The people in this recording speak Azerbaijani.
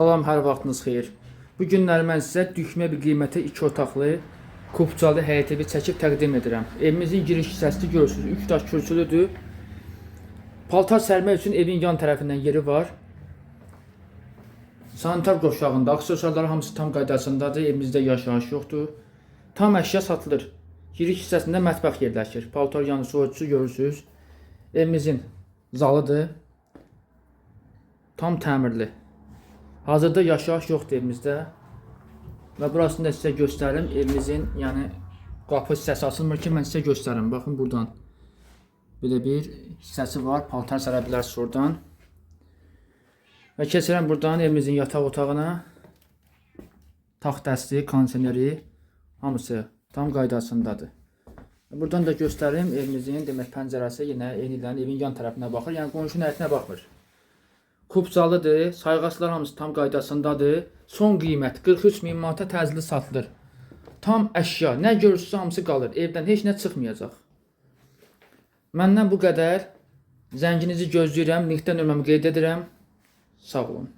Salam, hər vaxtınız xeyir. Bu günlər mən sizə düşmə bir qiymətə 2 otaqlı, kubcalı həyət evi çəkib təqdim edirəm. Evimizin giriş hissəsini görürsünüz. 3 daş kürsülüdür. Paltar sərmək üçün evin yan tərəfindən yeri var. Sanitar qovşağında, aksesuarları hamısı tam qaydasındadır. Evimizdə yaşayış yoxdur. Tam əşya satılır. Giriş hissəsində mətbəx yerləşir. Paltar yanı soyucusu görürsünüz. Evimizin zalıdır. Tam təmirli. Hazırda yaşayış yoxdur evimizdə. Və burasını da sizə göstərim. Evimizin, yəni qapı hissəsi açılmır ki, mən sizə göstərim. Baxın buradan. Belə bir hissəsi var. Paltar səra bilərsiniz oradan. Və keçirəm buradan evimizin yataq otağına. Taxt dəsti, kondisioneri hamısı tam qaydasındadır. Buradan da göstərim evimizin demək pəncərəsi yenə eynidən evin yan tərəfinə baxır. Yəni qonşunun həyətinə baxmır. Kubcalıdır, sayğaclar hamısı tam qaydasındadır. Son qiymət 43.000 manata təcili satılır. Tam əşya, nə görürsünüz hamısı qalır. Evdən heç nə çıxmayacaq. Məndən bu qədər. Zənginizi gözləyirəm, linkdən nömrəmi qeyd edirəm. Sağ olun.